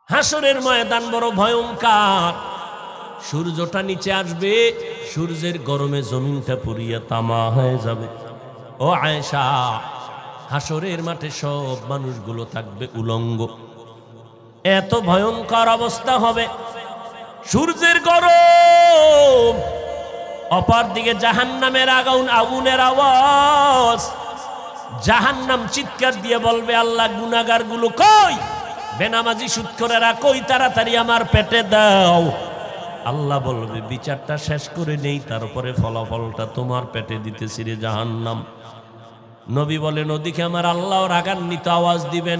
হাসরের ময়দান বড় ভয়ঙ্কর। সূর্যটা নিচে আসবে, সূর্যের গরমে জমিনটা পুড়িয়া তামা হয়ে যাবে। ও আয়েশা, হাসরের মাঠে সব মানুষগুলো থাকবে উলঙ্গ। এত ভয়ঙ্কর অবস্থা হবে, সূর্যের গরম, অপর দিকে জাহান্নামের আগুনের আওয়াজ। জাহান্নাম চিৎকার দিয়ে বলবে, আল্লাহ গুনাহগার গুলো কই, বেনামাজি সুদখোরেরা কই, তাড়াতাড়ি আমার পেটে দাও। আল্লাহ বলবে, বিচারটা শেষ করে নেই, তারপরে ফলাফলটা তোমার পেটে দিতেছি রে জাহান্নাম। নবী বলেন, ওদিকে আমার আল্লাহ রাগান্বিত আওয়াজ দিবেন,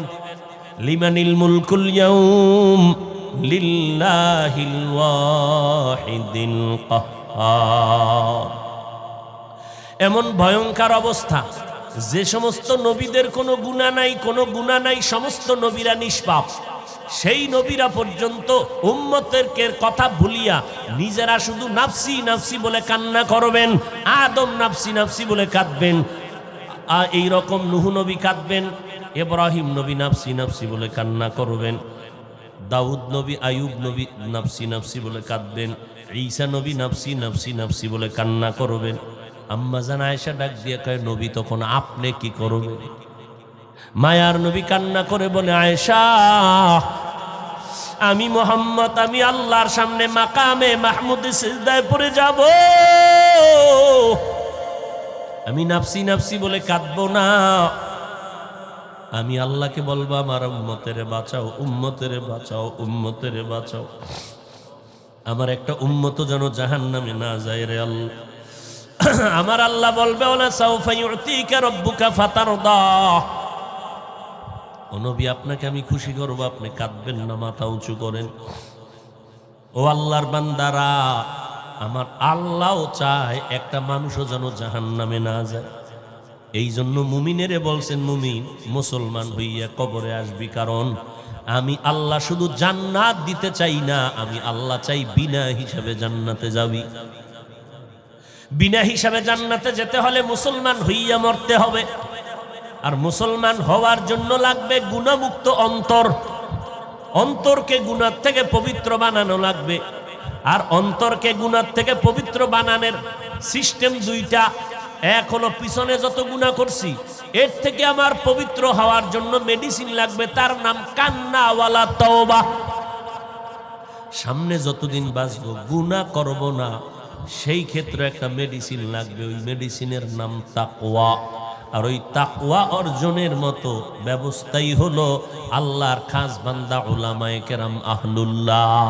লিমানিল মুলকুল ইয়াউম লিল্লাহিল ওয়াহিদিল কাহ্হার। এমন ভয়ঙ্কর অবস্থা, যে সমস্ত নবীদের কোনো গুনাহ নাই, কোনো গুনাহ নাই, সমস্ত নবীরা নিষ্পাপ, সেই নবীরা পর্যন্ত উম্মতের কথা ভুলিয়া নিজেরা শুধু নাফসি নাফসি বলে কান্না করবেন। আদম নাফসি নাফসি বলে কাঁদবেন, এই রকম নূহ নবী কাঁদবেন, ইব্রাহিম নবী নাফসি নাফসি বলে কান্না করবেন, দাউদ নবী আয়ুব নবী নাফসি নাফসি বলে কাঁদবেন, ঈসা নবী নাফসি নাফসি নাফসি বলে কান্না করবেন। আম্মা জান আয়েশা ডাক দিয়ে কয়, নবী তখন আপনি কি করবেন? মায়ার নবী কান্না করে বলে, আয়েশা, আমি মুহাম্মদ, আমি আল্লাহর সামনে মাকামে মাহমুদে সিজদায় পড়ে যাব, আমি নাফসি নাফসি বলে কাঁদবো না। আমি আল্লাহকে বলবো, আমার উম্মতেরে বাঁচাও, উম্মতেরে বাঁচাও, উম্মতেরে বাঁচাও, আমার একটা উম্মত যেন জাহান্নামে না যায় রে আল্লাহ। আমার আল্লাহ বলবে, ওলা সাউফা ইউতিকা রাব্বুকা ফাতারদা, ও নবী আপনাকে আমি খুশি করব, আপনি কাঁদবেন না, মাথা উঁচু করেন। ও আল্লাহর বান্দারা, আমার আল্লাহও চায় একটা মানুষও যেন জাহান্নামে না যায়। এই জন্য মুমিনেরে বলছেন, মুমিন মুসলমান হইয়া কবরে আসবি, কারণ আমি আল্লাহ শুধু জান্নাত দিতে চাই না, আমি আল্লাহ চাই বিনা হিসাবে জান্নাতে যাবি। বিনা হিসাবে জান্নাতে যেতে হলে মুসলমান হইয়া মরতে হবে, আর মুসলমান হওয়ার জন্য লাগবে গুনাহমুক্ত অন্তর। অন্তরকে গুনাহ থেকে পবিত্র বানানো লাগবে, আর অন্তরকে গুনাহ থেকে পবিত্র বানানোর সিস্টেম দুইটা। এক হলো, পিছনে যত গুনাহ করছি এর থেকে আমার পবিত্র হওয়ার জন্য মেডিসিন লাগবে, তার নাম কান্না ওয়ালা তওবা। সামনে যতদিন বাঁচবো গুনাহ করব না, সেই ক্ষেত্রে একটা মেডিসিন লাগবে, ওই মেডিসিনের নাম তাকওয়া। আর ওই তাকওয়া অর্জনের মতো ব্যবস্থাই হলো আল্লাহর খাস বান্দা উলামায়ে কেরাম আহলুল্লাহ,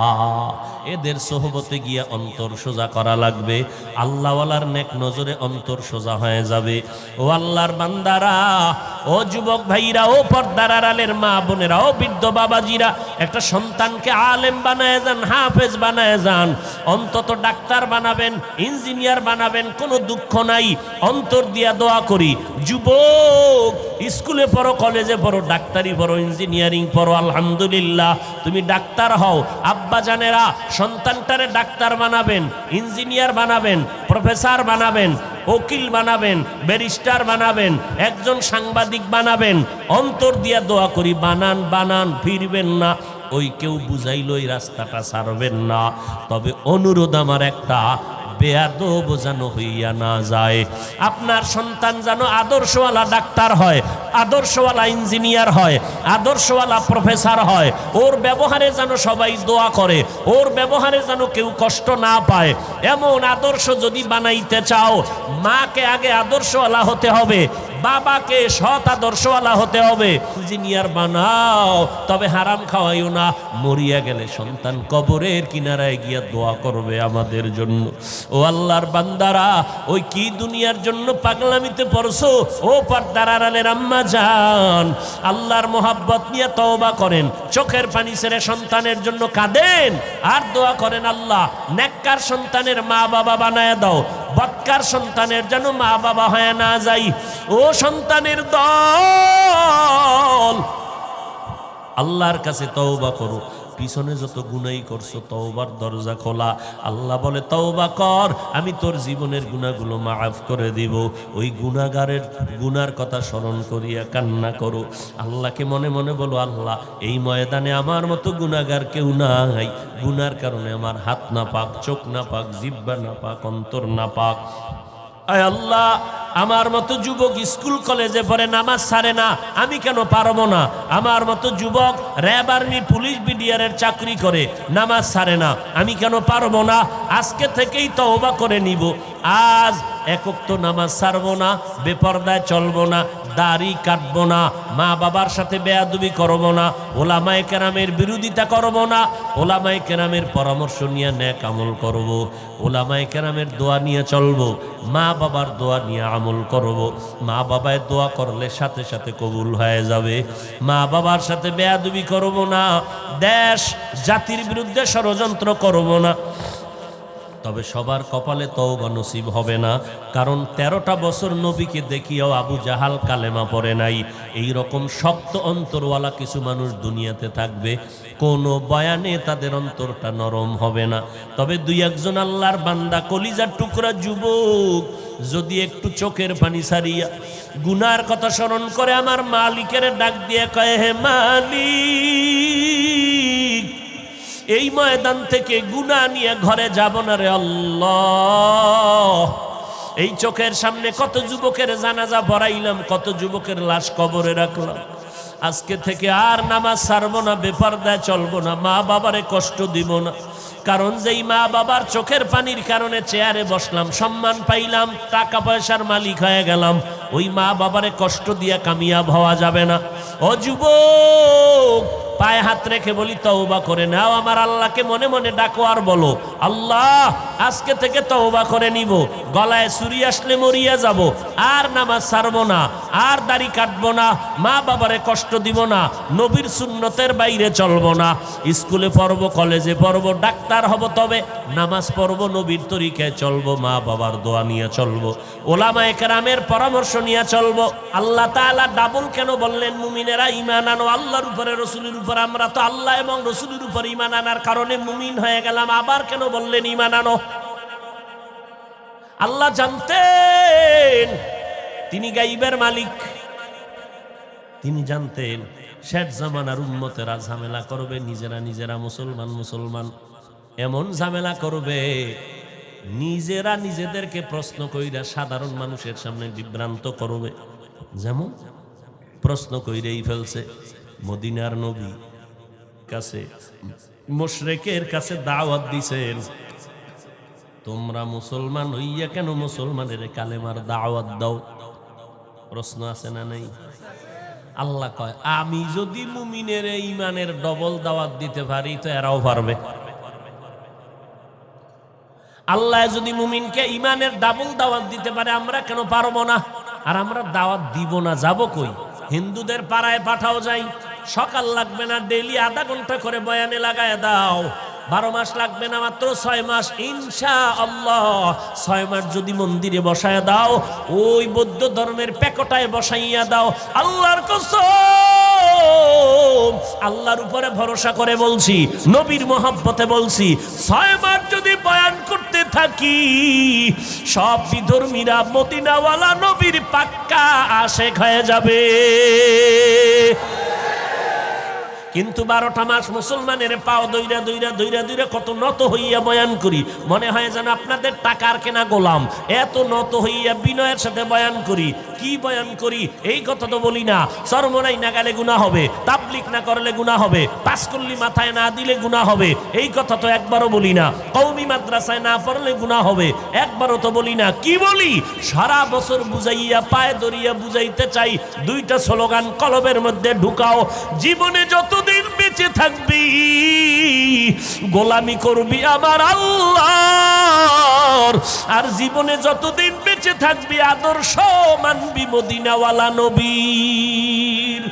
এদের সোহবতে গিয়া অন্তর সোজা করা লাগবে। আল্লাহওয়ালার নেক নজরে অন্তর সোজা হয়ে যাবে। ও আল্লাহর বান্দারা, ও যুবক ভাইরা, ও পর্দার আড়ালের মা বোনেরা, ও বৃদ্ধ বাবাজিরা, একটা সন্তানকে আলেম বানায় যান, হাফেজ বানায় যান, অন্তত ডাক্তার বানাবেন, ইঞ্জিনিয়ার বানাবেন, কোনো দুঃখ নাই। অন্তর দিয়া দোয়া করি, যুবক স্কুলে পড়ো, কলেজে পড়ো, ডাক্তারি পড়ো, ইঞ্জিনিয়ারিং পড়ো, আলহামদুলিল্লাহ তুমি ডাক্তার হও। আব্বা জানেরা সন্তানটারে ডাক্তার বানাবেন, ইঞ্জিনিয়ার বানাবেন, প্রফেসর বানাবেন, উকিল বানাবেন, ব্যারিস্টার বানাবেন, একজন সাংবাদিক বানাবেন। অন্তর দিয়া দোয়া করি, বানান বানান, ফিরবেন না। ওই কেউ বুঝাইল এই রাস্তাটা ছাড়বেন না। তবে অনুরোধ আমার একটা, বেয়াদব যেন হইয়া না যায়। আপনার সন্তান যেন আদর্শওয়ালা ডাক্তার হয়, আদর্শওয়ালা ইঞ্জিনিয়ার হয়, আদর্শওয়ালা প্রফেসর হয়। ওর ব্যবহারে যেন সবাই দোয়া করে, ওর ব্যবহারে যেন কেউ কষ্ট না পায়। এমন আদর্শ যদি বানাইতে চাও, মাকে আগে আদর্শওয়ালা হতে হবে, বাবাকে সৎ আদর্শওয়ালা হতে হবে। ইঞ্জিনিয়ার বানাও, তবে হারাম খাওয়াইও না। মরিয়া গেলে সন্তান কবরের কিনারায় গিয়া দোয়া করবে আমাদের জন্য। ও আল্লাহর বান্দারা, ওই কি দুনিয়ার জন্য পাগলামিতে পড়ছো? ও পর্দার আড়ালের আম্মা জান, আল্লাহর মোহাব্বত নিয়ে তওবা করেন, চোখের পানি ছেড়ে সন্তানের জন্য কাঁদেন, আর দোয়া করেন, আল্লাহ নেককার সন্তানের মা বাবা বানায় দাও, বদকার সন্তানের যেন মা বাবা হয়ে না যাই। ও সন্তানের দল, আল্লাহর কাছে তওবা করো, পিছনে যত গুনাই করছো তওবার দরজা খোলা। আল্লাহ বলে তওবা কর, আমি তোর জীবনের গুনাহগুলো মাফ করে দিব। ওই গুনাহগারের গুনার কথা স্মরণ করিয়া কান্না করো। আল্লাহকে মনে মনে বলো, আল্লাহ এই ময়দানে আমার মতো গুনাহগার কেউ নাই, গুনার কারণে আমার হাত না পাক, চোখ না পাক, জিহ্বা না পাক, অন্তর না পাক। আয় আল্লাহ, আমার মতো যুবক স্কুল কলেজে পড়ে নামাজ ছাড়ে না, আমি কেন পারবো না? আমার মতো যুবক র্যাব, আর্মি, পুলিশ, বিডিআরের চাকরি করে, নামাজ ছাড়ে না, আমি কেন পারবো না? আজকে থেকেই তওবা করে নিব। আজ একক তো নামাজ ছাড়বো না, বেপরদায় চলবো না, দাড়ি কাটবো না, মা বাবার সাথে বেয়াদবি করবো না, ওলামায়ে কেরামের বিরোধিতা করবো না, ওলামায়ে কেরামের পরামর্শ নিয়ে নেক আমল করব, ওলামায়ে কেরামের দোয়া নিয়ে চলবো, মা বাবার দোয়া নিয়ে আমল করব। মা বাবায় দোয়া করলে সাথে সাথে কবুল হয়ে যাবে। মা বাবার সাথে বেয়াদবি করব না, দেশ জাতির বিরুদ্ধে ষড়যন্ত্র করব না। তবে সবার কপালে তওবা নসিব হবে না, কারণ 13টা বছর নবীকে দেখিয়াও আবু জাহাল কালেমা পড়ে নাই। এই রকম শক্ত অন্তরওয়ালা কিছু মানুষ দুনিয়াতে থাকবে, কোনো বয়ানে তাদের অন্তরটা নরম হবে না। তবে দুই একজন আল্লাহর বান্দা, কলিজার টুকরা যুবক যদি একটু চোখের পানি ছাড়িয়া গুনার কথা স্মরণ করে আমার মালিকের ডাক দিয়ে কয়, হে মালিক, এই ময়দান থেকে গুনাহ নিয়ে ঘরে যাব না রে আল্লাহ। এই চোখের সামনে কত যুবকের জানাজা পড়াইলাম, কত যুবকের লাশ কবরে রাখলাম। আজকে থেকে আর নামাজ ছাড়বো না, বেপরদায় চলবো না, মা বাবারে কষ্ট দিব না। কারণ যেই মা বাবার চোখের পানির কারণে চেয়ারে বসলাম, সম্মান পাইলাম, টাকা পয়সার মালিক হয়ে গেলাম, ওই মা বাবারে কষ্ট দিয়া কামিয়াব হওয়া যাবে না। ও যুবক, পায়ে হাত রেখে বলি তওবা করে নাও। আমার আল্লাহকে মনে মনে ডাকো আর বলো, আল্লাহ আজকে থেকে তওবা করে নিব। গলায় ছুরি আসলে মরিয়া যাব, আর নামাজ ছাড়বো না, আর দাড়ি কাটবো না, মা বাবারে কষ্ট দিব না, নবীর সুন্নতের বাইরে চলবো না। স্কুলে পড়বো, কলেজে পড়বো, ডাক্তার হব, তবে নামাজ পড়বো, নবীর তরিকায় চলবো, মা বাবার দোয়া নিয়ে চলবো, ওলামায়ে কেরামের পরামর্শ নিয়ে চলবো। আল্লাহ তাআলা ডাবল কেন বললেন? মুমিনেরা ঈমান আনো আল্লাহর উপরে, রসুলের উপর। আমরা তো আল্লাহ এবং রসুলের উপর ঈমান আনার কারণে মুমিন হয়ে গেলাম, আবার কেন বললেন ঈমান আনো? আল্লাহ জানতেন তিনি গাইবের মালিক, তিনি জানতেন শেষ জামানার উম্মতেরা ঝামেলা করবে, নিজেরা মুসলমান এমন ঝামেলা করবে, নিজেরা নিজেদেরকে প্রশ্ন কইরা সাধারণ মানুষের সামনে বিভ্রান্ত করবে। যেমন প্রশ্ন কইরেই ফেলছে, মদিনার নবী কাছে মুশরিকের কাছে দাওয়াত দিছেন, তোমরা মুসলমান হইয়া কেন মুসলমানের কালেমার দাওয়াত দাও? প্রশ্ন আছে না নাই? আল্লাহ কয়, আমি যদি মুমিনের ঈমানের ডবল দাওয়াত দিতে পারি তো এরাও পারবে। আল্লাহ যদি মুমিনকে ঈমানের ডাবল দাওয়াত দিতে পারে, আমরা কেন পারবো না? আর আমরা দাওয়াত দিব না, যাব কই? হিন্দুদের পাড়ায় পাঠাও যাই, সকাল লাগবে না, ডেইলি আধা ঘন্টা করে বয়ানে লাগায় দাও, 12 মাস লাগবে না, মাত্র 6 মাস, ইনশাআল্লাহ 6 মাস যদি মন্দিরে বসায় দাও, ওই বৌদ্ধ ধর্মের প্যাকটায় বসাইয়া দাও, আল্লাহর কসম, আল্লাহর উপরে ভরসা করে বলছি, নবীর মহব্বতে বলছি, 6 মাস যদি বয়ান করতে থাকি, সব বিধর্মীরা মদিনাওয়ালা নবীর পাক্কা আশেক হয়ে যাবে। কিন্তু 12টা মাস মুসলমানের পাও দইরা কত নত হইয়া বয়ান করি, মনে হয় যেন আপনাদের টাকার কেনা গোলাম, এত নত হইয়া বিনয়ের সাথে বয়ান করি। কি বয়ান করি এই কথা তো বলি না, চরমনাই না গেলে গুনাহ হবে, তাবলিগ না করলে গুনাহ হবে, পাঁচকল্লি মাথায় না দিলে গুনাহ হবে, এই কথা তো একবারও বলি না। কওমি মাদ্রাসায় না পড়লে গুনাহ হবে, একবারও তো বলি না। কি বলি? সারা বছর বুঝাইয়া পায়ে ধরিয়া বুঝাইতে চাই, 2টা স্লোগান কলবের মধ্যে ঢুকাও, জীবনে যতদিন বেঁচে থাকবি গোলামি করবি আমার আল্লাহর, আর জীবনে যতদিন বেঁচে থাকবি আদর্শ মানবি মদিনাওয়ালা নবীর।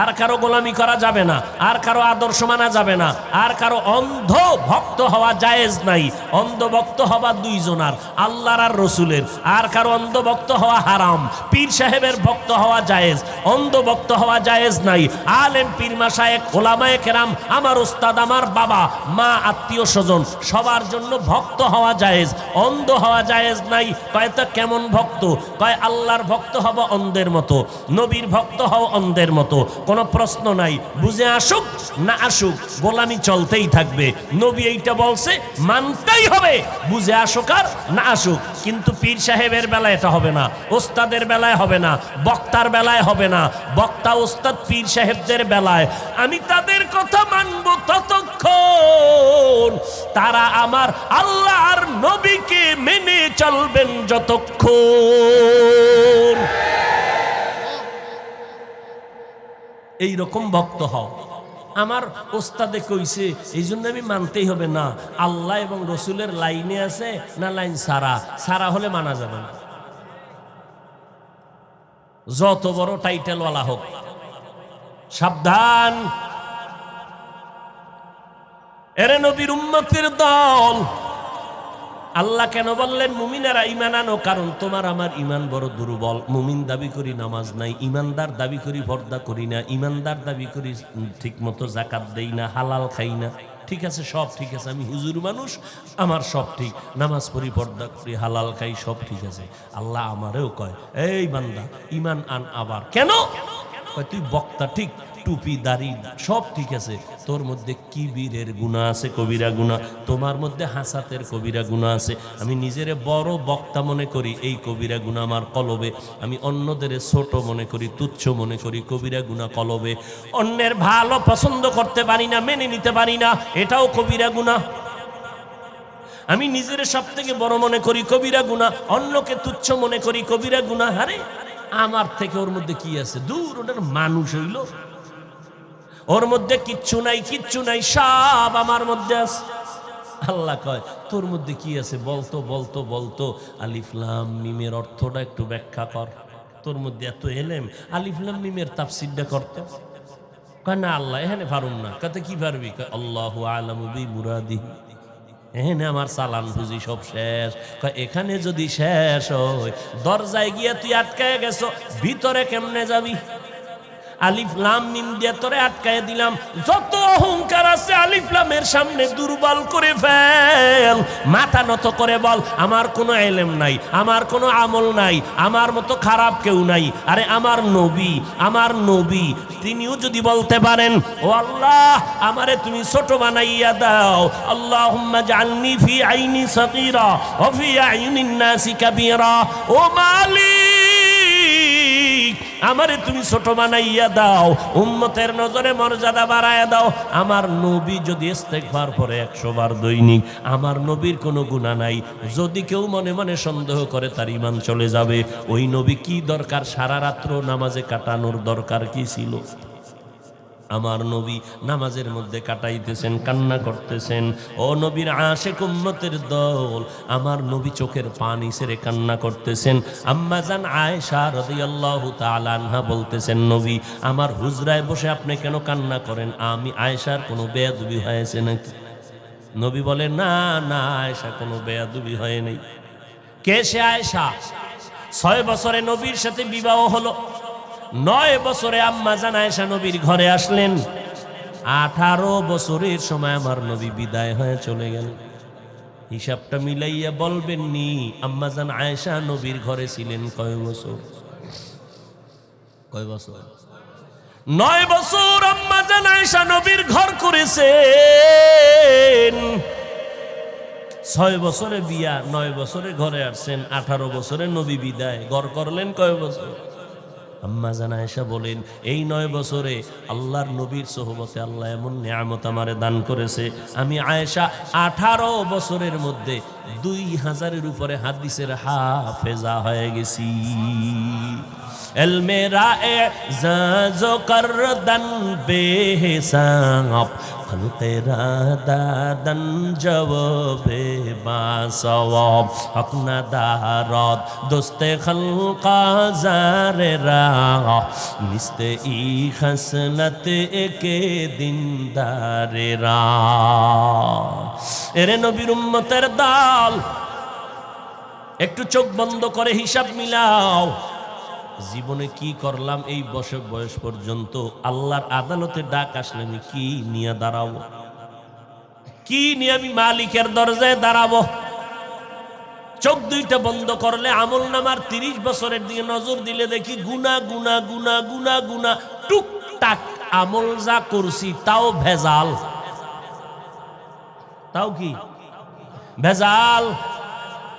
আর কারো গোলামি করা যাবে না, আর কারো আদর্শ মানা যাবে না, আর কারো অন্ধ ভক্ত হওয়া জায়েজ নাই। অন্ধ ভক্ত হওয়া দুইজনার, আল্লাহর আর রসুলের। আর কারো অন্ধ ভক্ত হওয়া হারাম। পীর সাহেবের ভক্ত হওয়া জায়েজ, অন্ধ ভক্ত হওয়া জায়েজ নাই। আলেম, পীর, মাশায়েখ, ওলামায়ে কেরাম, আমার উস্তাদ, আমার বাবা মা, আত্মীয় স্বজন সবার জন্য ভক্ত হওয়া জায়েজ, অন্ধ হওয়া জায়েজ নাই। কয় তো কেমন ভক্ত? কয় আল্লাহর ভক্ত হব অন্ধের মতো, নবীর ভক্ত হও অন্ধের মতো, কোনো প্রশ্ন নাই। বুঝে আসুক না আসুক, গোলামি চলতেই থাকবে। নবী এইটা বলছে, মানতেই হবে, বুঝে আসুক আর না আসুক। কিন্তু পীর সাহেবের বেলায় এটা হবে না, ওস্তাদের বেলায় হবে না, বক্তার বেলায় হবে না। বক্তা, ওস্তাদ, পীর সাহেবদের বেলায় আমি তাদের কথা মানব ততক্ষণ তারা আমার আল্লাহ আর নবীকে মেনে চলবেন যতক্ষণ। এই রকম ভক্ত হও। আমার ওস্তাদে কইছে এই জন্য আমি মানতেই হবে না। আল্লাহ এবং রসুলের লাইনে আছে না লাইন সারা? সারা হলে মানা যাবে না, যত বড় টাইটেলওয়ালা হোক। সাবধান, এরে নবীর উম্মতের দল। আল্লাহ কেন বললেন মুমিনেরা ঈমান আনো? কারণ তোমার আমার ঈমান বড় দুর্বল। মুমিন দাবি করি নামাজ নাই, ঈমানদার দাবি করি পর্দা করি না, ঈমানদার দাবি করি ঠিক মতো যাকাত দেই না, হালাল খাই না। ঠিক আছে, সব ঠিক আছে, আমি হুজুর মানুষ, আমার সব ঠিক, নামাজ পড়ি, পর্দা করি, হালাল খাই, সব ঠিক আছে। আল্লাহ আমারেও কয়, এই বান্দা ঈমান আন। আবার কেন কয়? তুই বক্তা ঠিক, টুপি দাড়ি সব ঠিক আছে, তোর মধ্যে কিবিরের গুনাহ আছে, কবিরা গুনাহ। তোমার মধ্যে হাসাতের কবিরা গুনাহ আছে। আমি নিজেরে বড় বক্তা মনে করি, এই কবিরা গুনাহ আমার কলবে। আমি অন্যদের ছোট মনে করি, তুচ্ছ মনে করি, কবিরা গুনাহ কলবে। অন্যের ভালো পছন্দ করতে পারি না, মেনে নিতে পারি না, এটাও কবিরা গুনাহ। আমি নিজের সব থেকে বড় মনে করি, কবিরা গুনাহ। অন্যকে তুচ্ছ মনে করি, কবিরা গুনাহ। আরে আমার থেকে ওর মধ্যে কি আছে? দূর, ওটার মানুষ হইল, ওর মধ্যে কিচ্ছু নাই, কিচ্ছু নাই, সব আমার মধ্যে আছে। আল্লাহ কয় তোর মধ্যে কি আছে? বলতো বলতো বলতো আলিফ লাম মিমের অর্থটা একটু ব্যাখ্যা কর। তোর মধ্যে এত এলেম, আলিফ লাম মিমের তাফসীরটা করতে। কয় না আল্লাহ এখানে পারুম না। কত কি পারবি? কয় আল্লাহু আ'লামু বিমুরাদিহি। এখানে আমার চালান বুঝি সব শেষ। কয় এখানে যদি শেষ হয়, দরজায় গিয়ে তুই আটকায় গেছো, ভিতরে কেমনে যাবি? আলিফ লাম মিম দিয়ে তোরে আটকায় দিলাম। যত অহংকার আছে আলিফ লামের সামনে দুর্বল করে ফেল। মাথা নত করে বল, আমার কোনো ইলম নাই, আমার কোনো আমল নাই, আমার মতো খারাপ কেউ নাই। আরে আমার নবী তিনিও যদি বলতে পারেন, ও আল্লাহ আমারে তুমি ছোট বানাইয়া দাও, আল্লাহুম্মা জাআলনি ফি আইনি সাগীরা ওয়া ফি আইনিন নাসি কাবীরা। ও মালিক, আমারে তুমি ছোট বানাইয়া দাও, উম্মতের নজরে মর্যাদা বাড়ায়া দাও। আমার নবী যদি ইস্তেগফার পড়ে 100 বার দৈনিক, আমার নবীর কোনো গুনাহ নাই। যদি কেউ মনে মনে সন্দেহ করে তার ঈমান চলে যাবে। ওই নবী কি দরকার সারা রাত্র নামাজে কাটানোর? দরকার কি ছিল? আমার নবী নামাজের মধ্যে কাটাইতেছেন, কান্না করতেছেন। ও নবীর আশিক উম্মতের দল, আমার নবী চোখের পানি ছেড়ে কান্না করতেছেন। আম্মা জান আয়েশা রাদিয়াল্লাহু তাআলা আনহা বলতেছেন, নবী আমার হুজরায় বসে আপনি কেন কান্না করেন? আমি আয়েশার কোনো বেয়াদবি হয়েছে নাকি? নবী বলে, না না আয়েশা কোনো বেয়াদবি হয় নাই। কে সে আয়েশা? 6 বছরে নবীর সাথে বিবাহ হলো। 9 বছরে আম্মা জান আয়েশা নবীর ঘরে আসলেন। 18 বছরের সময় আমার নবী বিদায় হয়ে চলে গেল। হিসাবটা মিলাইয়া বলবেন নি আম্মা জান আয়েশা নবীর ঘরে ছিলেন কয় বছর? 9 বছর আম্মা জান আয়েশা নবীর ঘর করেছেন। 6 বছরে বিয়া, 9 বছরে ঘরে আসছেন, 18 বছরে নবী বিদায়, ঘর করলেন কয় বছর? আম্মা জান আয়েশা বলেন, এই 9 বছরে আল্লাহর নবীর সোহবতে আল্লাহ এমন নিয়ামত আমারে দান করেছে। আমি আয়েশা 18 বছরের মধ্যে 2000-এর উপরে হাদিসের হাফেজা হয়ে গেছি। इल्मे राए ज़ो करदन बेहिसाब खल्क़े रादादन जवाबे बासवाब हक नदारत दोस्ते खल्क़ा ज़ारे राह निस्ते ई खसनत के दिनदारे राह एरे नबीर उम्मतेर दाल একটু চোখ বন্ধ করে হিসাব মিলাও জীবনে কি করলাম এই বয়স পর্যন্ত আল্লাহর আদালতে ডাক আসলে আমি কি নিয়ে দাঁড়াবো কি নিয়ে আমি মালিকের দরজায় দাঁড়াবো চোখ দুইটা বন্ধ করলে আমলনামার 30 বছরের দিকে নজর দিলে দেখি গুনাহ গুনাহ গুনাহ গুনাহ গুনাহ টুকটাক আমল যা করছি তাও ভেজাল তাও কি ভেজাল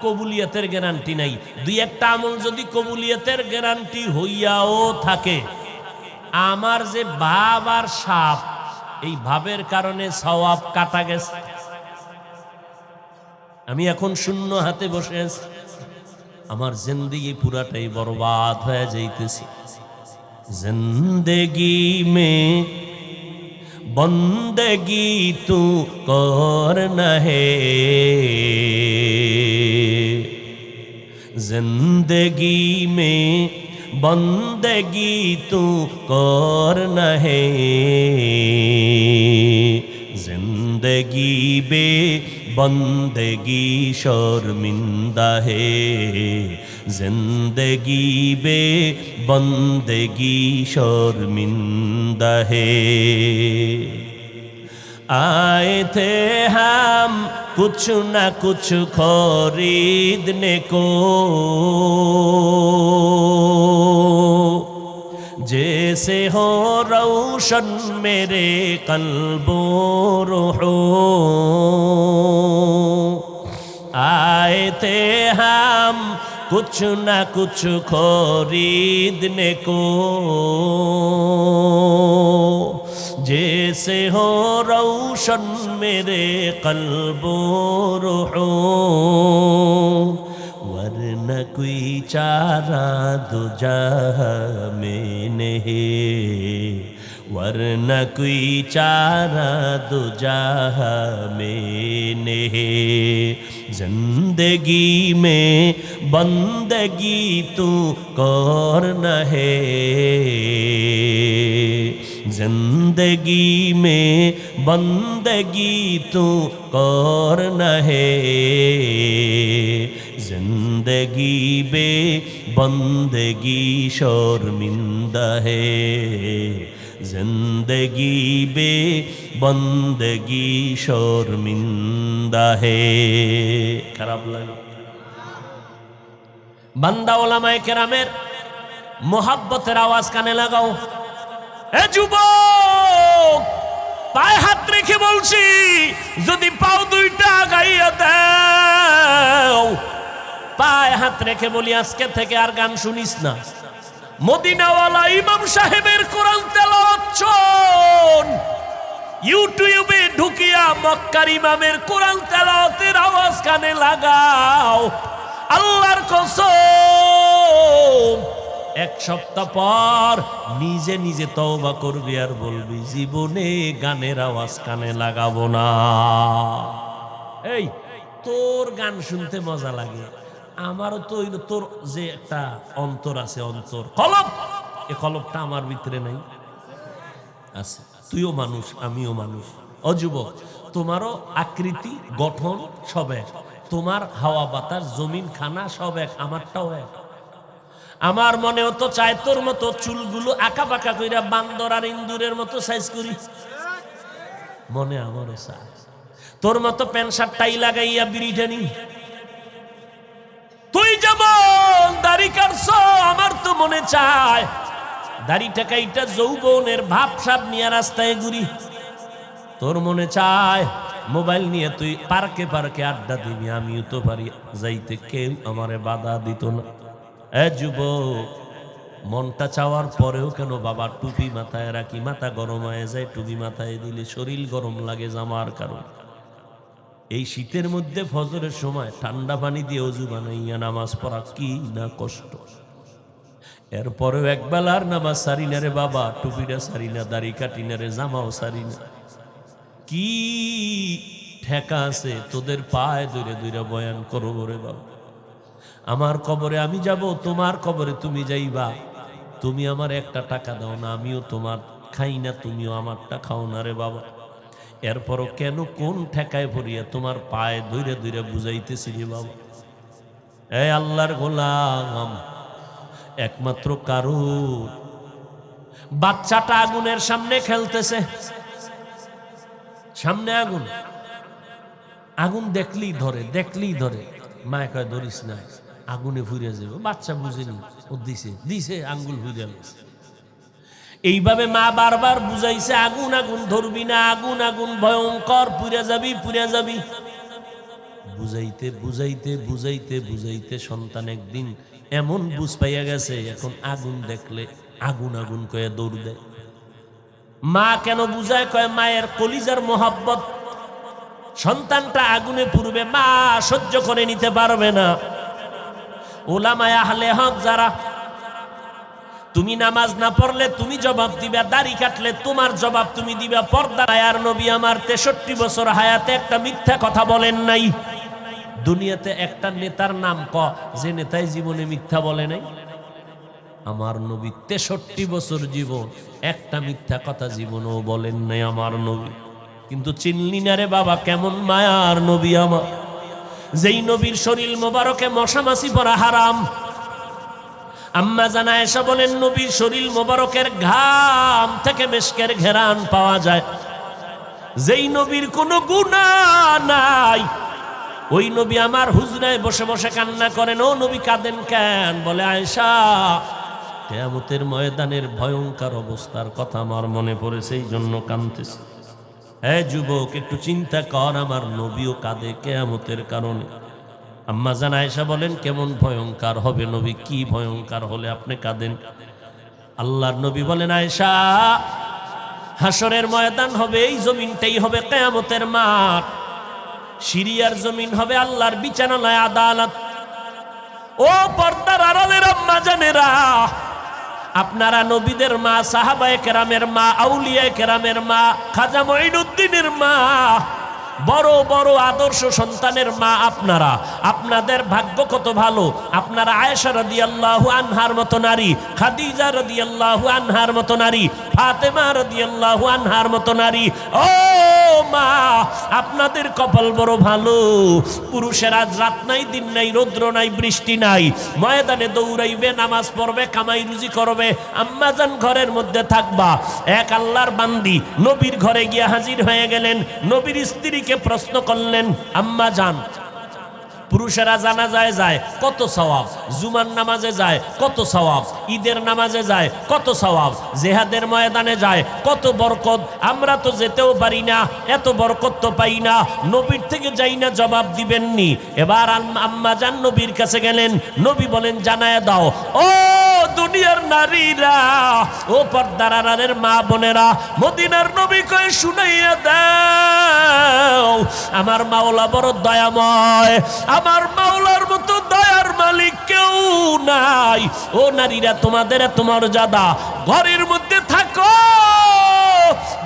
কবুলিয়তের গ্যারান্টি নাই দুই একটা আমল যদি কবুলিয়তের গ্যারান্টি হইয়াও থাকে আমার যে ভাব আর সাপ এই ভাবের কারণে সওয়াব কাটা গেছে আমি এখন শূন্য হাতে বসে আছি আমার জিন্দেগি পুরাটাই বরবাদ হয়ে যাইতেছে জিন্দেগি মে बंदगी तू करना है जिंदगी में बंदगी तू करना है जिंदगी बे बंदगी शर्मिंदा है जिंदगी बे बंदगी शर्मिंदा है आए थे हम कुछ न कुछ खरीदने को जैसे हो रोशन मेरे कल्बो रूहो आए थे हम कुछ न कुछ खरीदने को जैसे हो रोशन मेरे कल्बो रूहो वरना कोई चारा दूजा में नहीं वरना कोई चारा दूजा में नहीं जिंदगी में बंदगी तू करना है जिंदगी में बंदगी तू करना है जिंदगी बे बंदगी शर्मिंदा है जिंदगी बे बंदगी शर्मिंदा है खराब लगे बंदा उलमाए केरामेर मोहब्बतेर आवाज काने लागाओ ए যুবক পায়ে হাত রেখে বলছি যদি পাও দুইটা গাইয়া দাও পায়ে হাত রেখে বলি আজকে থেকে আর গান শুনিস না মদিনাওয়ালা ইমাম সাহেবের কোরআন তেলাওয়াত শোন ইউটিউবে ঢুকিয়া মক্কার ইমামের কোরআন তেলাওয়াতের আওয়াজ কানে লাগাও আল্লাহর কসম এক সপ্তাহ পর নিজে নিজে তওবা করবি আর বলবি জীবনে গানের আওয়াজ কানে লাগাবো না এই তোর গান শুনতে মজা লাগে আমারও তো তোর যে একটা অন্তর আছে অন্তর কলব এই কলবটা আমার ভিতরে নাই আছে তুইও মানুষ আমিও মানুষ অযুবক তোমারও আকৃতি গঠন সব এক তোমার হাওয়া বাতাস জমিন খানা সব এক আমারটাও এক আমার মনেও তো চায় তোর মতো চুলগুলো আঁকা বাঁকা কইরা বান্দর আর ইন্দুরের মতো সাইজ করি মনে আমারও চায় তোর মতো প্যান্ট শার্ট টাই লাগাইয়া বিড়ি টানি তুই যেমন দাড়ি কাটছ আমার তো মনে চায় দাড়িটা কাইটা যৌবনের ভাবসাব নিয়ে রাস্তায় ঘুরি তোর মনে চায় মোবাইল নিয়ে তুই পার্কে পার্কে আড্ডা দিবি আমিও তো পারি যাইতে কেউ আমারে বাধা দিত না এ যুবক মনটা চাওয়ার পরেও কেন বাবা টুপি মাথায় রাখি মাথা গরম হয়ে যায় টুপি মাথায় দিলে শরীর গরম লাগে জামার কারণ এই শীতের মধ্যে ফজরের সময় ঠান্ডা পানি দিয়ে ওযু বানাইয়া নামাজ পড়া কি না কষ্ট এরপরেও একবেলার নামাজ সারি না রে বাবা, টুপিটা সারি না, দাড়ি কাটি না রে, জামাও সারি না। কি ঠেকা আছে তোদের পায়ে দূরে দূরে বয়ান করবো রে বাবা। আমার কবরে আমি যাব, তোমার কবরে তুমি যাইবা। তুমি আমার একটা টাকা দাও না, আমিও তোমার খাই না, তুমিও আমারটা খাও না রে বাবা। এরপরও কেন কোন ঠেকায় ভরিয়া তোমার পায়ে ধরে ধরে বুঝাইতেছি রে বাবা। এই আল্লাহর গোলাম, একমাত্র কারণ বাচ্চাটা আগুনের সামনে খেলতেছে, সামনে আগুন, আগুন দেখলেই ধরে, দেখলেই ধরে। মায় কয় ধরিস না, আগুনে ফুরিয়ে যাবে। বাচ্চা বুঝেনি, ও দিছে দিছে আঙ্গুল ফুরিয়ে গেছে। এইভাবে মা বারবার বুঝাইছে, আগুন আগুন ধরবি না, আগুন আগুন ভয়ঙ্কর, পুড়ে যাবি পুড়ে যাবি। বুঝাইতে বুঝাইতে বুঝাইতে বুঝাইতে সন্তান একদিন এমন বুঝ পাইয়া গেছে, এখন আগুন দেখলে আগুন আগুন কয়ে দৌড় দেয়। মা কেন বুঝায়? কয় মায়ের কলিজার মোহাব্বত, সন্তানটা আগুনে পুড়বে, মা সহ্য করে নিতে পারবে না। ওলামায়ে আহলে হক যারা, তুমি নামাজ না পড়লে তুমি জবাব দিবা, দাড়ি কাটলে তোমার জবাব তুমি দিবা। পর্দা আর নবী আমার 63 বছর হায়াতে একটা মিথ্যা কথা বলেন নাই। দুনিয়াতে একটা নেতার নাম ক যে নেতাই জীবনে মিথ্যা বলে নাই? আমার নবী 63 বছর জীবন, একটা মিথ্যা কথা জীবনেও বলেন নাই আমার নবী। কিন্তু চিনলি না রে বাবা, কেমন মায়ার নবী আমার, যেই নবীর শরীর মোবারকে মশা মাছি পড়া হারাম। আম্মা জান আয়েশা বলেন, নবীর শরীর মোবারকের ঘাম থেকে মেশকের ঘেরান পাওয়া যায়। যেই নবীর কোনো গুনাহ নাই, ওই নবী আমার হুজরায় বসে বসে কান্না করেন। ও নবী কাঁদেন কেন? বলে আয়েশা, কিয়ামতের ময়দানের ভয়ঙ্কর অবস্থার কথা আমার মনে পড়েছে, এই জন্য কাঁদতেছি। হ্যাঁ যুবক, একটু চিন্তা কর, আমার নবীও কাঁদে কিয়ামতের কারণে। আম্মা জান আয়েশা বলেন, কেমন ভয়ঙ্কর হবে নবী, কি ভয়ঙ্কর হলে আপনি কাঁদেন? আল্লাহর নবী বলেন, আয়েশা, হাসরের ময়দান হবে, এই জমিনটাই হবে কিয়ামতের মাঠ। সিরিয়ার জমিন হবে আল্লাহর বিচারালয়, আদালত। ও পর্দার আড়ালের আম্মা জানেরা, আপনারা নবীদের মা, সাহাবায়ে কেরামের মা, আউলিয়ায়ে কেরামের মা, খাজা মঈনুদ্দিনের মা, বড় বড় আদর্শ সন্তানের মা আপনারা। আপনাদের ভাগ্য কত ভালো, আপনারা আয়েশা রাদিয়াল্লাহু আনহার মতো নারী, খাদিজা রাদিয়াল্লাহু আনহার মতো নারী, ফাতেমা রাদিয়াল্লাহু আনহার মতো নারী। ও মা, আপনাদের কপাল বড় ভালো। পুরুষের আজ রাত নাই, দিন নাই, রৌদ্র নাই, বৃষ্টি নাই, ময়দানে দৌড়াইবে, নামাজ পড়বে, কামাই রুজি করবে। আম্মা জান ঘরের মধ্যে থাকবা। এক আল্লাহর বান্দি নবীর ঘরে গিয়ে হাজির হয়ে গেলেন। নবীর স্ত্রীকে প্রশ্ন করলেন, আম্মা জান, পুরুষেরা জানাজায় যায় কত সওয়াব, জুমার নামাজে যায় কত সওয়াব, ঈদের নামাজে যায় কত সওয়াব, জিহাদের ময়দানে যায় কত বরকত, আমরা তো যেতেও পারি না, এত বরকত তো পাই না। নবীর থেকে যাই না, জবাব দিবেননি। এবার আম্মা জান নবীর কাছে গেলেন। নবী বলেন, জানায় দাও ও দুনিয়ার নারীরা, ও পর্দার আড়ালের মা বোনেরা, মদিনার নবী কয়ে শুনাইয়া দাও, আমার মাওলা বড় দয়াময়, আমার মাওলার মতো দয়ার মালিক কেউ নাই। ও নারীরা, তোমাদের এত মর্যাদা, ঘরের মধ্যে থাকো,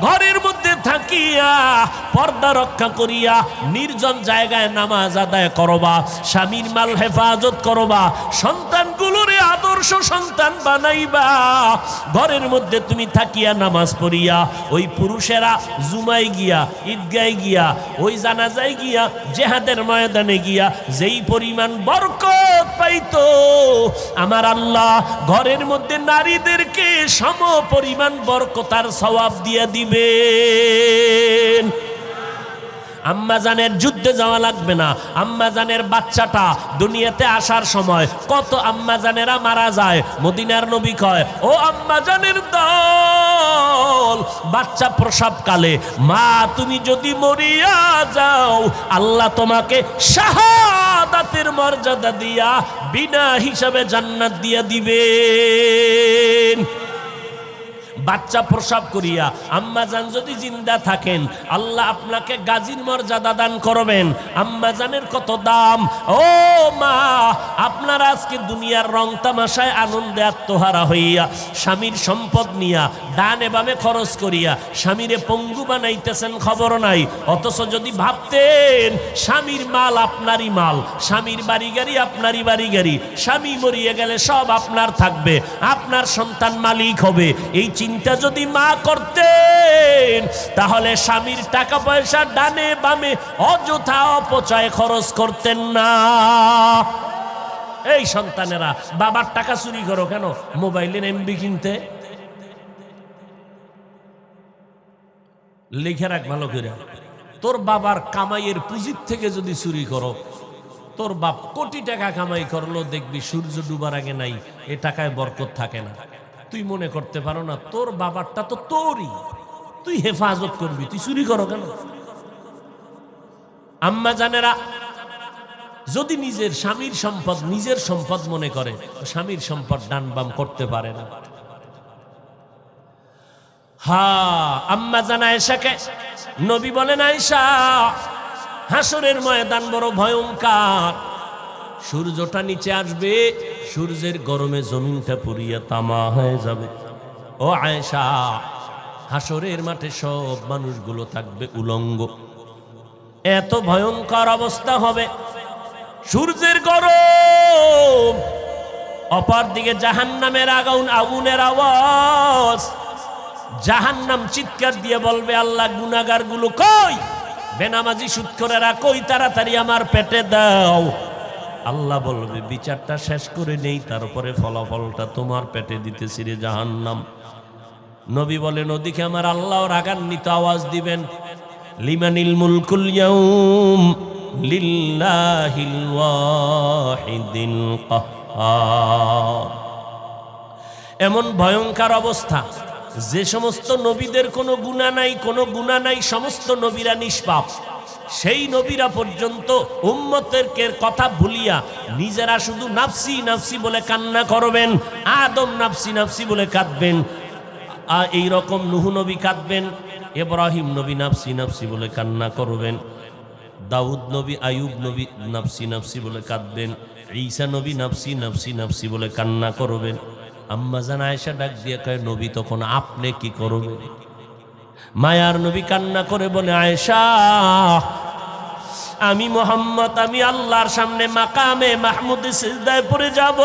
ঘরের মধ্যে থাকিয়া পর্দা রক্ষা করিয়া নির্জন জায়গায় নামাজ আদায় করবা, স্বামীর মাল হেফাজত করবা, সন্তানগুলোরে আদর্শ সন্তান বানাইবা। ঘরের মধ্যে তুমি থাকিয়া নামাজ পড়িয়া, ওই পুরুষেরা জুমায় গিয়া, ঈদগায় গিয়া, ওই জানাজায় গিয়া, জিহাদের ময়দানে গিয়া যেই পরিমাণ বরকত পাইতো, আমার আল্লাহ ঘরের মধ্যে নারীদেরকে সম পরিমাণ বরকতার সওয়াব দিয়ে দিবেন। আম্মা জানের যুদ্ধে যাওয়া লাগবে না। আম্মা জানের বাচ্চাটা দুনিয়াতে আসার সময় কত আম্মা জানেরা মারা যায়। মদিনার নবী কয়, ও আম্মা জানের দল, বাচ্চা প্রসবকালে মা তুমি যদি মরিয়া যাও, আল্লাহ তোমাকে শাহাদাতের মর্যাদা দিয়া বিনা হিসাবে জান্নাত দিয়া দিবেন। বাচ্চা প্রসব করিয়া আম্মাজান যদি জিন্দা থাকেন আল্লাহ আপনাকে গাজীর মর্যাদা দান করবেন। আম্মাজানের কত দাম। ও মা, আপনারা আজকে দুনিয়ার রং তামাশায় আনন্দে আত্মহারা হইয়া স্বামীর সম্পদ নিয়া ডানে বামে খরচ করিয়া স্বামীরে পঙ্গু বানাইতেছেন খবর নাই। অথচ যদি ভাবতেন স্বামীর মাল আপনারই মাল, স্বামীর বাড়ি গাড়ি আপনারই বাড়ি গাড়ি, স্বামী মরিয়ে গেলে সব আপনার থাকবে, আপনার সন্তান মালিক হবে, এই চিন্তা যদি মা করতেন তাহলে স্বামীর টাকা পয়সা ডানে বামে অযথা অপচয় খরচ করতেন না। এই সন্তানেরা বাবার টাকা চুরি করো কেন? মোবাইলের এমবি কিনতে। লিখে রাখ ভালো করে, তোর বাবার কামাইয়ের পুঁজির থেকে যদি চুরি করো, তোর বাপ কোটি টাকা কামাই করলো, দেখবি সূর্য ডুবার আগে নাই এ টাকায় বরকত থাকে না। তুই মনে করতে পারো না তোর বাবারটা তো তোরই, তুই হেফাজত করবি, তুই চুরি করো কেন? আম্মা জানেরা যদি নিজের স্বামীর সম্পদ নিজের সম্পদ মনে করে, স্বামীর সম্পদ ডান বাম করতে পারে না। আম্মা জান আয়েশাকে নবী বলেন, আয়েশা হাসরের ময়দান বড় ভয়ঙ্কর, সূর্যটা নিচে আসবে, সূর্যের গরমে জমিনটা পুড়িয়া তামা হয়ে যাবে। ও আয়েশা, হাসরের মাঠে সব মানুষগুলো থাকবে উলঙ্গ, এত ভয়ঙ্কর অবস্থা হবে, সূর্যের গরম, অপর দিকে জাহান্নামের আগুনের আওয়াজ, জাহান্নাম চিৎকার দিয়ে বলবে, আল্লাহ গুনাহগার গুলো কই, বেনামাজি সুদখোরেরা কই, তাড়াতাড়ি আমার পেটে দাও। আল্লাহ বলবে, বিচারটা শেষ করে নেই, তারপরে ফলাফলটা তোমার পেটে দিতেছি রে জাহান্নাম। নবী বলেন, ওদিকে আমার আল্লাহ রাগান্বিত আওয়াজ দিবেন, লিমানিল মুলকুল ইয়াউম লিল্লাহিল ওয়াহিদিল কাহ্হার। এমন ভয়ঙ্কর অবস্থা, যে সমস্ত নবীদের কোনো গুনাহ নাই, সমস্ত নবীরা নিষ্পাপ, সেই নবীরা পর্যন্ত উম্মতের কথা ভুলিয়া নিজেরা শুধু নাফসি নাফসি বলে কান্না করবেন। আদম নাফসি নাফসি বলে কাঁদবেন, এই রকম নূহ নবী কাঁদবেন, ইব্রাহিম নবী নাফসি নাফসি বলে কান্না করবেন, দাউদ নবী আয়ুব নবী নাফসি নাফসি বলে কাঁদবেন, ঈসা নবী নাফসি নাফসি নাফসি বলে কান্না করবেন। আম্মা জান আয়েশা ডাক দিয়ে কয়, নবী তখন আপনি কি করবেন? মায়ার নবী কান্না করে বলে, আয়েশা আমি মুহাম্মদ, আমি আল্লাহর সামনে মাকামে মাহমুদে সিজদায় পড়ে যাব,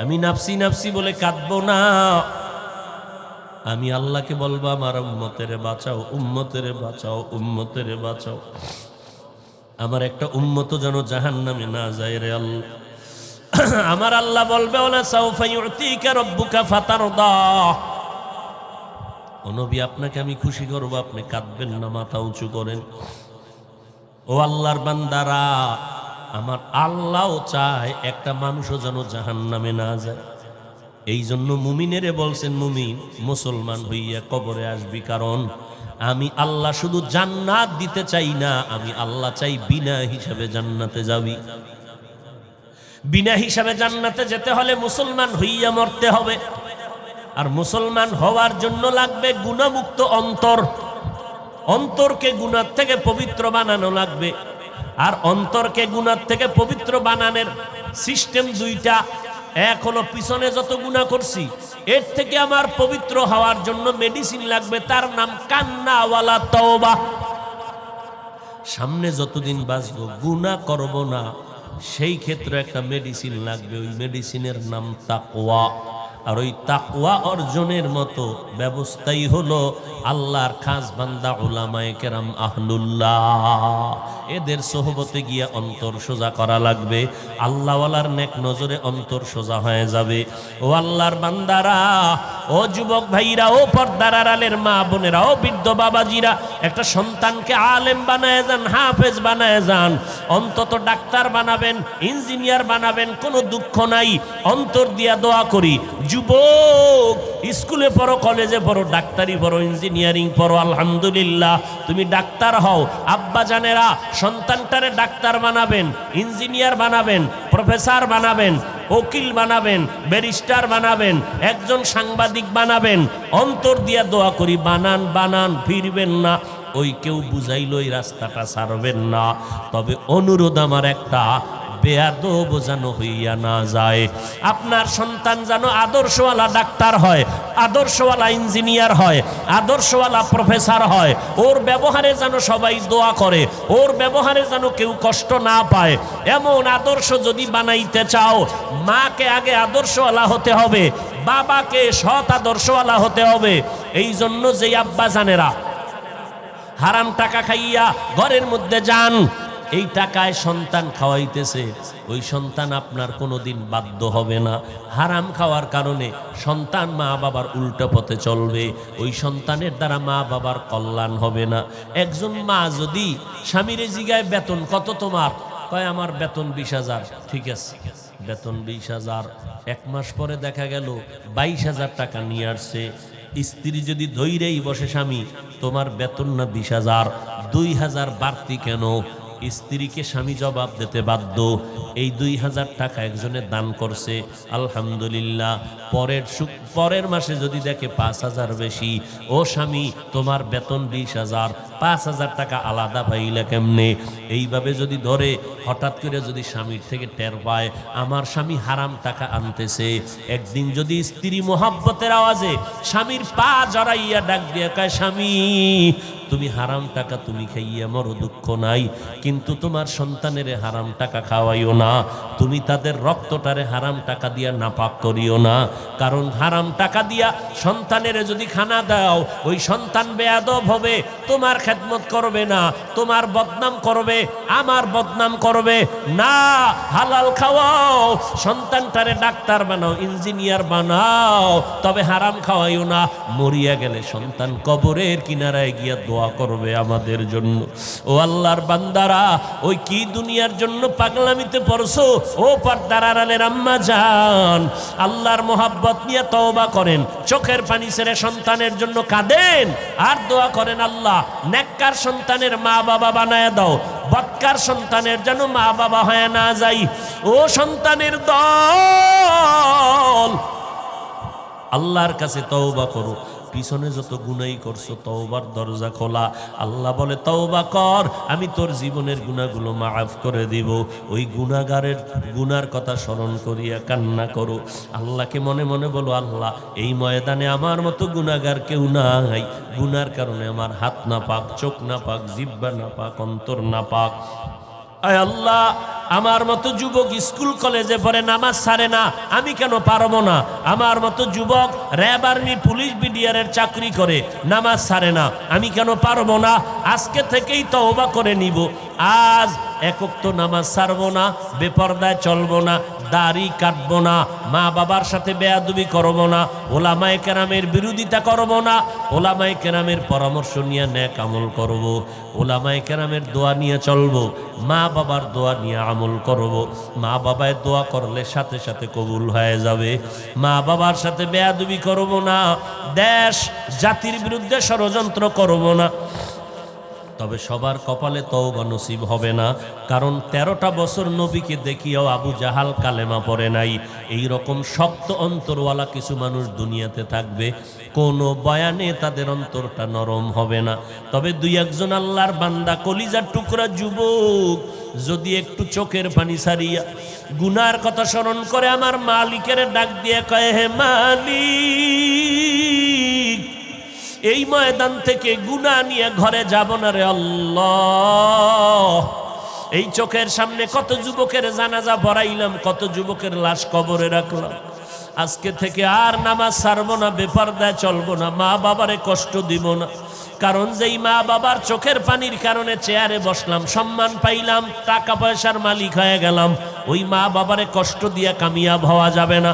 আমি নাফসি নাফসি বলে কাঁদবো না, আমি আল্লাহকে বলবো, আমার উম্মতেরে বাঁচাও, উম্মতেরে বাঁচাও, উম্মতেরে বাঁচাও, আমার একটা উম্মত যেন জাহান্নামে না যায় রে আল্লাহ। আমার আল্লাহ বলবে, ওলা সাউফা ইউতিকা রাব্বুকা ফাতারদা, ও নবী আপনাকে আমি খুশি করব, আপনি কাঁদবেন না, মাথা উঁচু করেন। ও আল্লাহর বান্দারা, আমার আল্লাহও চায় একটা মানুষও যেন জাহান্নামে না যায়। এই জন্য মুমিনেরে বলছেন, মুমিন মুসলমান হইয়া কবরে আসবি, কারণ আমি আল্লাহ শুধু জান্নাত দিতে চাই না, আমি আল্লাহ চাই বিনা হিসাবে জান্নাতে যাবি। বিনা হিসাবে জান্নাতে যেতে হলে মুসলমান হইয়া মরতে হবে, আর মুসলমান হওয়ার জন্য লাগবে গুনাহমুক্ত অন্তর, অন্তরকে গুনাহ থেকে পবিত্র বানানো লাগবে। আর অন্তরকে গুনাহ থেকে পবিত্র বানানোর সিস্টেম দুইটা, এক হলো পিছনে যত গুনাহ করছি এর থেকে আমার পবিত্র হওয়ার জন্য মেডিসিন লাগবে, তার নাম কান্না ওয়ালা তওবা। সামনে যতদিন বাঁচবো গুনাহ করব না, সেই ক্ষেত্রে একটা মেডিসিন লাগবে, ওই মেডিসিনের নাম তাকওয়া। আর ওই তাকওয়া অর্জনের মতো ব্যবস্থাই হলো আল্লাহর খাস বান্দা উলামায়ে কেরাম আহলুল্লাহ, এদের সোহবতে গিয়ে অন্তর সোজা করা লাগবে, আল্লাহওয়ালার নেক নজরে অন্তর সোজা হয়ে যাবে। ও আল্লাহর বান্দারা, ও যুবক ভাইরা, ও পর্দার আড়ালের মা বোনেরা, ও বৃদ্ধ বাবাজিরা, একটা সন্তানকে আলেম বানায় যান, হাফেজ বানায় যান, অন্তত ডাক্তার বানাবেন, ইঞ্জিনিয়ার বানাবেন, কোনো দুঃখ নাই, অন্তর দিয়া দোয়া করি। যুবক, স্কুলে পড়ো, কলেজে পড়ো, ডাক্তারি পড়ো, ইঞ্জিনিয়ারিং পড়ো, আলহামদুলিল্লাহ তুমি ডাক্তার হও। আব্বা জানেরা সন্তানটারে ডাক্তার বানাবেন, ইঞ্জিনিয়ার বানাবেন, প্রফেসর বানাবেন, উকিল বানাবেন, ব্যারিস্টার বানাবেন, একজন সাংবাদিক বানাবেন, অন্তর দিয়া দোয়া করি বানান বানান, ফিরবেন না। ওই কেউ বুঝাইল এই রাস্তাটা ছাড়বেন না। তবে অনুরোধ আমার একটা, বেয়াদব যেন হইয়া না যায়। আপনার সন্তান যেন আদর্শওয়ালা ডাক্তার হয়, আদর্শওয়ালা ইঞ্জিনিয়ার হয়, আদর্শওয়ালা প্রফেসর হয়। ওর ব্যবহারে যেন সবাই দোয়া করে, ওর ব্যবহারে যেন কেউ কষ্ট না পায়। এমন আদর্শ যদি বানাইতে চাও, মাকে আগে আদর্শওয়ালা হতে হবে, বাবাকে সৎ আদর্শওয়ালা হতে হবে। এই জন্য যে আব্বা জানেরা হারাম টাকা খাইয়া ঘরের মধ্যে যান, এই টাকায় সন্তান খাওয়াইতেছে, ওই সন্তান আপনার কোনোদিন বাধ্য হবে না। হারাম খাওয়ার কারণে সন্তান মা বাবার উল্টো পথে চলবে, ওই সন্তানের দ্বারা মা বাবার কল্যাণ হবে না। একজন মা যদি স্বামীরে জিগায় বেতন কত তোমার, কয় আমার বেতন 20,000। ঠিক আছে, বেতন 20,000। এক মাস পরে দেখা গেল 22,000 টাকা নিয়ে আসছে। স্ত্রী যদি ধৈরেই বসে, স্বামী তোমার বেতন না 20,000, 2,000 বাড়তি কেন? স্ত্রীকে স্বামী জবাব দিতে বাধ্য, এই 2,000 টাকা একজনে দান করছে, আলহামদুলিল্লাহ। পরের মাসে যদি দেখে 5,000 বেশি, ও স্বামী তোমার বেতন 20,000, 5,000 টাকা আলাদা পাইলে কেমনে? এইভাবে যদি ধরে, হঠাৎ করে যদি স্বামীর থেকে টের পায় আমার স্বামী হারাম টাকা আনতেছে, একদিন যদি স্ত্রী মোহাব্বতের আওয়াজে স্বামীর পা জড়াইয়া ডাক দিয়ে কয়, স্বামী তুমি হারাম টাকা তুমি খাইয়া মরো, দুঃখ নাই, কিন্তু তোমার সন্তানের হারাম টাকা খাওয়াইও না, তুমি তাদের রক্তটারে হারাম টাকা দিয়া নাপাক করিও না। কারণ হারাম টাকা দিয়া সন্তানের যদি খানা দাও, ওই সন্তান বেয়াদব হবে, তোমার খেদমত করবে না, তোমার বদনাম করবে, আমার বদনাম করবে না। হালাল খাওয়াও, সন্তানটারে ডাক্তার বানাও, ইঞ্জিনিয়ার বানাও, তবে হারাম খাওয়াইও না। মরিয়া গেলে সন্তান কবরের কিনারায় গিয়া দোয়া করবে আমাদের জন্য। ও আল্লাহর বান্দারা, ওই কি দুনিয়ার জন্য পাগলামিতে পড়ছো? ও পর্দার আড়ালের আম্মা জান, আল্লাহর মোহাব্বত নিয়ে তওবা করেন, চোখের পানি ছেড়ে সন্তানের জন্য কাঁদেন, আর দোয়া করেন, আল্লাহ নেককার সন্তানের মা বাবা বানায় দাও, বদকার সন্তানের যেন মা বাবা হয়ে না যাই। ও সন্তানের দল, আল্লাহর কাছে তওবা করো। পিছনে যত গুনাই করছো, তওবার দরজা খোলা। আল্লাহ বলে তওবা কর, আমি তোর জীবনের গুনাহগুলো মাফ করে দিব। ওই গুনাহগারের গুনার কথা স্মরণ করিয়া কান্না করো। আল্লাহকে মনে মনে বলো, আল্লাহ এই ময়দানে আমার মতো গুনাহগার কেউ নাই, গুনার কারণে আমার হাত না পাক, চোখ না পাক, জিহ্বা না পাক, অন্তর না পাক। আয় আল্লাহ, আমার মতো যুবক স্কুল কলেজে পড়ে নামাজ ছাড়ে না, আমি কেন পারবো না? আমার মতো যুবক র্যাব আর্মি পুলিশ বিডিআরের চাকরি করে, নামাজ ছাড়ে না, আমি কেন পারবো না? আজকে থেকেই তওবা করে নিব, আজ এক ওয়াক্ত নামাজ ছাড়বো না, বেপরদায় চলবো না, দাড়ি কাটবো না, মা বাবার সাথে বেয়াদবি করবো না, ওলামায়ে কেরামের বিরোধিতা করবো না, ওলামায়ে কেরামের পরামর্শ নিয়ে নেক আমল করব, ওলামায়ে কেরামের দোয়া নিয়ে চলবো, মা বাবার দোয়া নিয়ে আমল করব। মা বাবায় দোয়া করলে সাথে সাথে কবুল হয়ে যাবে। মা বাবার সাথে বেয়াদবি করব না, দেশ জাতির বিরুদ্ধে ষড়যন্ত্র করব না। তবে সবার কপালে তওবা নসিব হবে না, কারণ 13টা বছর নবীকে দেখিয়াও আবু জাহাল কালেমা পড়ে নাই। এই রকম শক্ত অন্তরওয়ালা কিছু মানুষ দুনিয়াতে থাকবে, কোনো বয়ানে তাদের অন্তরটা নরম হবে না। তবে দুই একজন আল্লাহর বান্দা, কলিজার টুকরা যুবক যদি একটু চোখের পানি ছাড়িয়া গুনার কথা স্মরণ করে আমার মালিকের ডাক দিয়ে কয়, হে মালিক, এই ময়দান থেকে গুনাহ নিয়ে ঘরে যাব না রে আল্লাহ। এই চোখের সামনে কত যুবকের জানাজা পড়াইলাম, কত যুবকের লাশ কবরে রাখলাম, আজকে থেকে আর নামাজ ছাড়বো না, বেপরদায় চলবো না, মা বাবারে কষ্ট দিব না। কারণ যেই মা বাবার চোখের পানির কারণে চেয়ারে বসলাম, সম্মান পাইলাম, টাকা পয়সার মালিক হয়ে গেলাম, ওই মা বাবারে কষ্ট দিয়া কামিয়াব হওয়া যাবে না।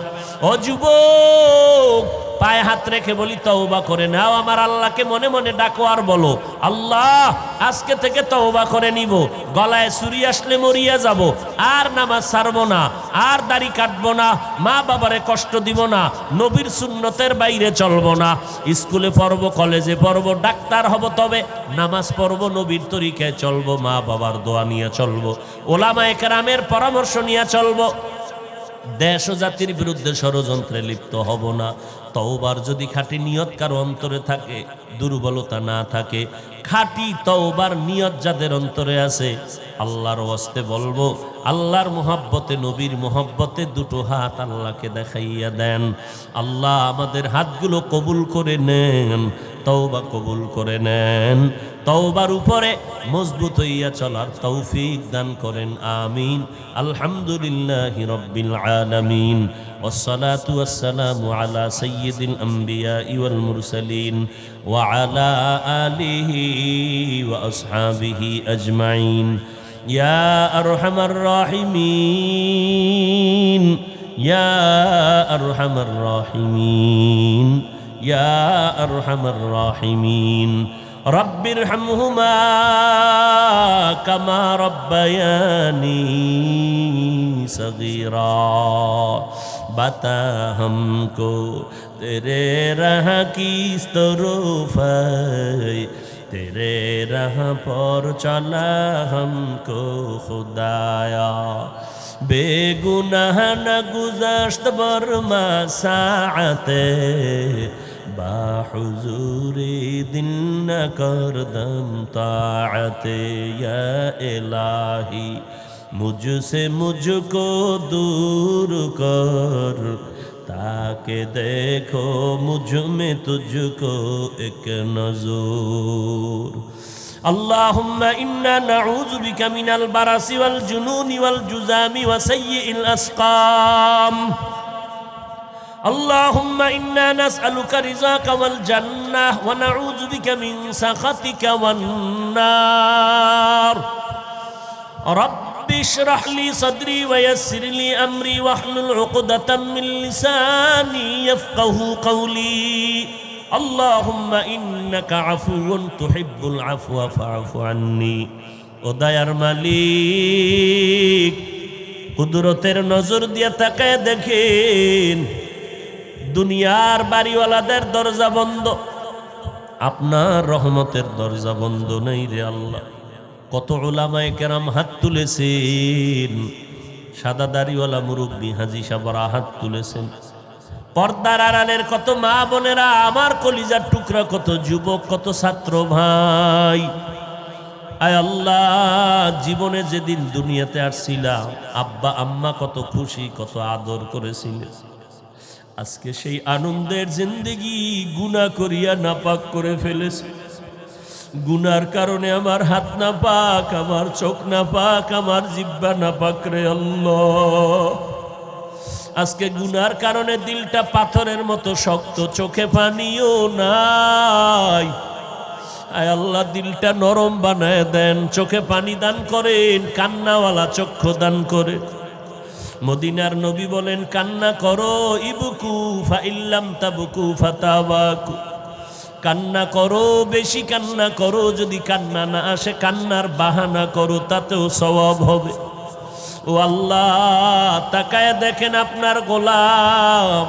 ও যুবক, পায়ে হাত রেখে বলি তওবা করে নাও, আমার আল্লাহকে মনে মনে ডাকো আর বলো, আল্লাহ আজকে থেকে তওবা করে নিব, গলায় ছুরি আসলে মরিয়া যাব, আর নামাজ ছাড়বো না, আর দাড়ি কাটবো না, মা বাবারে কষ্ট দিব না, নবীর সুন্নতের বাইরে চলবো না, স্কুলে পড়বো, কলেজে পড়বো, ডাক্তার হব, তবে নামাজ পড়বো, নবীর তরিকায় চলবো, মা বাবার দোয়া নিয়ে চলবো, ওলামায়ে কেরামের পরামর্শ নিয়ে চলবো। দেশ ও জাতির বিরুদ্ধে ষড়যন্ত্রে লিপ্ত হব না। তওবার যদি খাঁটি নিয়ত কারো অন্তরে থাকে, দুর্বলতা না থাকে, খাঁটি তওবার নিয়ত যাদের অন্তরে আছে, আল্লাহর ওয়াস্তে বলবো, আল্লাহর মোহাব্বতে, নবীর মোহাব্বতে দুটো হাত আল্লাহকে দেখাইয়া দেন। আল্লাহ আমাদের হাতগুলো কবুল করে নেন, তওবা কবুল করে নেন, তওবার উপরে মজবুত হইয়া চলার তৌফিক দান করেন। আমিন। আলহামদুলিল্লাহি রাব্বিল আলামিন। والصلاة والسلام على سيد الأنبياء والمرسلين وعلى آله وأصحابه أجمعين. يا أرحم الراحمين، يا أرحم الراحمين، يا أرحم الراحمين. رب ارحمهما كما ربياني صغيرا. बता हमको तेरे राह की तरफ है, तेरे राह पर चला हमको खुदाया. बेगुनाह न गुज़श्त बरमा साअते, बाहुजूरी दिन न करदम ताअते. या इलाही मुझसे मुझको दूर कर, ताकि देखो मुझ में तुझको एक नज़ूर. अल्लाहुम्मा इन्ना नऊज़ु बिका मिनल बरसी वल जुनूनि वल जुज़ामी व सय्यिल अस्क़ाम. अल्लाहुम्मा इन्ना नस्अलुका रिज़ाका वल जन्नह व नऊज़ु बिका मिन सख़तिका वन नार. रब्बि इश्रह ली सदरी व यस्सिर ली अमरी वहलुल उक़दतम मिन लिसानी यफ़क़हू क़ौली. अल्लाहुम्मा इन्नका अफ़ुव्वुन तुहिब्बुल अफ़्वा फ़अफ़ु अन्नी. ও দয়ার মালিক, কুদরতের নজর দিয়ে তাকায় দেখেন, দুনিয়ার বাড়িওয়ালাদের দরজা বন্ধ, আপনার রহমতের দরজা বন্ধ নেই রে আল্লাহ. কত উলামায়ে কেরাম হাত তুলেছেন, সাদা দাড়িওয়ালা মুরব্বী হাজী সাহেবরা হাত তুলেছেন, পর্দার আড়ালের কত মা বোনেরা, আমার কলিজার টুকরা কত যুবক, কত ছাত্র ভাই. আয় আল্লাহ, জীবনে যেদিন দুনিয়াতে আসছিলাম আব্বা আম্মা কত খুশি, কত আদর করেছিলেন, আজকে সেই আনন্দের জিন্দেগি গুনাহ করিয়া নাপাক করে ফেলেছে. গুনার কারণে আমার হাত নাপাক, আমার চোখ নাপাক, আমার জিহ্বা নাপাক রে আল্লাহ. আজকে গুনার কারণে দিলটা পাথরের মতো শক্ত, চোখে পানিও নাই. আয় আল্লাহ, দিলটা নরম বানায় দেন, চোখে পানি দান করেন, কান্নাওয়ালা চক্ষু দান করে. মদিনার নবী বলেন, কান্না করো, ইবকু ফাইল্লাম তাবকু ফাতাবাকু. কান্না করো, বেশি কান্না করো, যদি কান্না না আসে কান্নার বাহানা করো, তাতেও সওয়াব হবে. ও আল্লাহ, তাকায় দেখেন আপনার গোলাম,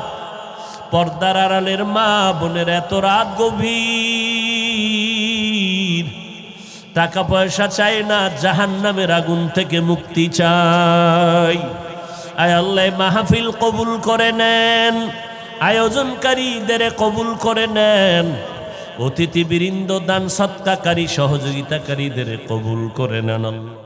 পর্দার আড়ালের মা বোনের এত রাত গভীর, টাকা পয়সা চাই না, জাহান্নামের আগুন থেকে মুক্তি চাই. আয় আল্লাহ, মাহফিল কবুল করে নেন, আয়োজনকারীদের কবুল করে নেন, অতিথিবৃন্দ, দান সৎকারী, সহযোগিতাকারীদের কবুল করে নেন আল্লাহ.